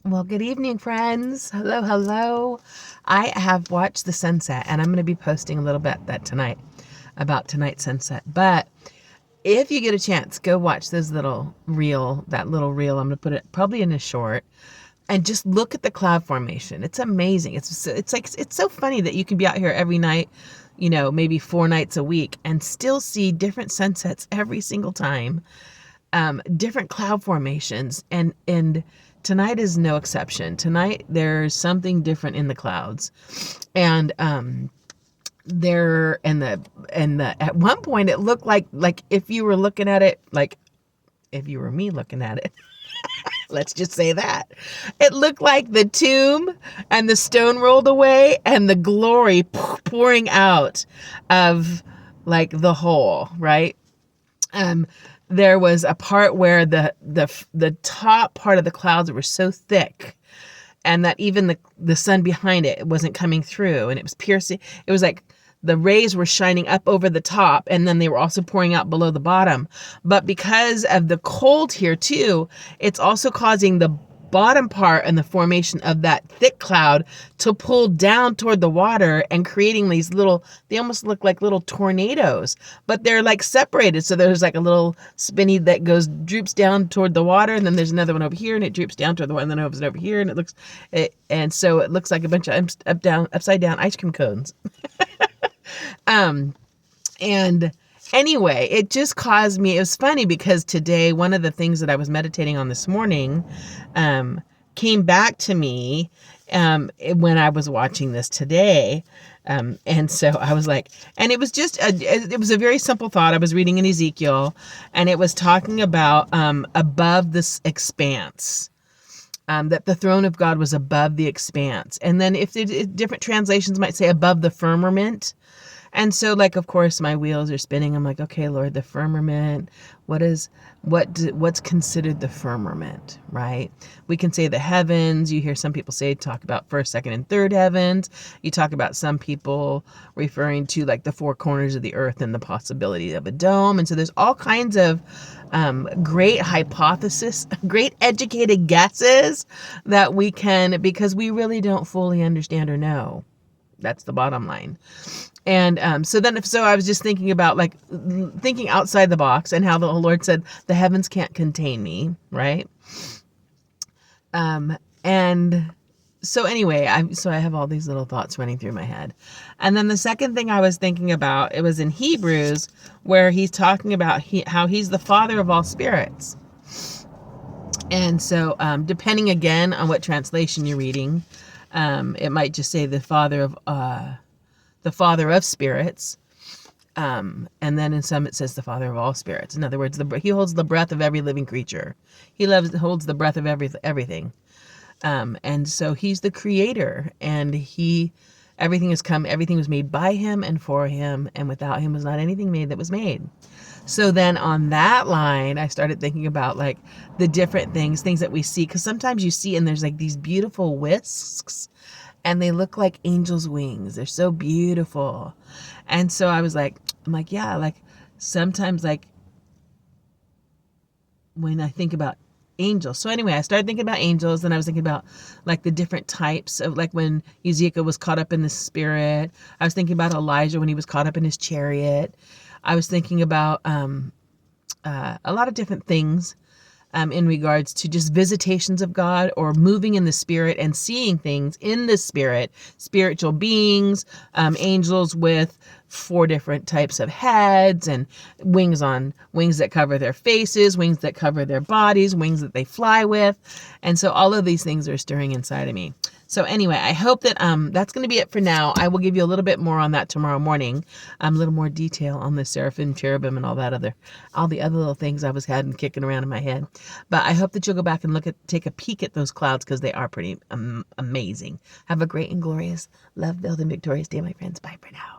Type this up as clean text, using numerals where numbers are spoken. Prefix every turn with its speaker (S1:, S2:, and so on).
S1: Well, good evening, friends. Hello, hello. I have watched the sunset, and I'm going to be posting a little bit about tonight's sunset. But if you get a chance, go watch that little reel. I'm going to put it probably in a short, and just look at the cloud formation. It's amazing. It's so funny that you can be out here every night, maybe 4 nights a week, and still see different sunsets every single time. Different cloud formations, and tonight is no exception. Tonight there's something different in the clouds, and there and the at one point it looked like if you were looking at it, like if you were me looking at it. Let's just say that it looked like the tomb and the stone rolled away and the glory pouring out of like the hole, right? There was a part where the top part of the clouds were so thick, and that even the sun behind it wasn't coming through, and it was piercing. It was like the rays were shining up over the top, and then they were also pouring out below the bottom. But because of the cold here too, it's also causing the bottom part and the formation of that thick cloud to pull down toward the water and creating these they almost look like little tornadoes, but they're like separated. So there's like a little spinny that droops down toward the water, and then there's another one over here, and it droops down toward the water, and then it goes over here, and so it looks like a bunch of upside down ice cream cones. And anyway, it just caused me, it was funny because today, one of the things that I was meditating on this morning, came back to me, when I was watching this today. And so I was like, and it was it was a very simple thought. I was reading in Ezekiel, and it was talking about, above this expanse. That the throne of God was above the expanse. And then if different translations might say above the firmament. And so, like, of course, my wheels are spinning. I'm like, okay, Lord, the firmament, what's considered the firmament, right? We can say the heavens. You hear some people talk about first, second, and third heavens. You talk about some people referring to like the 4 corners of the earth and the possibility of a dome. And so there's all kinds of great hypothesis, great educated guesses that we can, because we really don't fully understand or know. That's the bottom line. And so I was just thinking about thinking outside the box, and how the Lord said the heavens can't contain me, right? And so anyway, I have all these little thoughts running through my head. And then the second thing I was thinking about, it was in Hebrews, where he's talking about how he's the Father of all spirits. And so depending again on what translation you're reading, it might just say the Father of spirits. And then in some it says the Father of all spirits. In other words, he holds the breath of every living creature. He holds the breath of everything. And so he's the creator, and everything was made by him and for him, and without him was not anything made that was made. So then on that line, I started thinking about like the different things that we see, because sometimes you see, and there's like these beautiful wisps, and they look like angels' wings. They're so beautiful. And so I'm like, yeah, like sometimes like when I think about angels. So anyway, I started thinking about angels, and I was thinking about like the different types of, like when Ezekiel was caught up in the spirit. I was thinking about Elijah when he was caught up in his chariot. I was thinking about a lot of different things in regards to just visitations of God, or moving in the spirit and seeing things in the spirit, spiritual beings, angels with 4 different types of heads, and wings that cover their faces, wings that cover their bodies, wings that they fly with. And so all of these things are stirring inside of me. So anyway, I hope that that's going to be it for now. I will give you a little bit more on that tomorrow morning, a little more detail on the seraphim, cherubim, and all the other little things I was kicking around in my head. But I hope that you'll go back and take a peek at those clouds, because they are pretty amazing. Have a great and glorious, love-filled, and victorious day, my friends. Bye for now.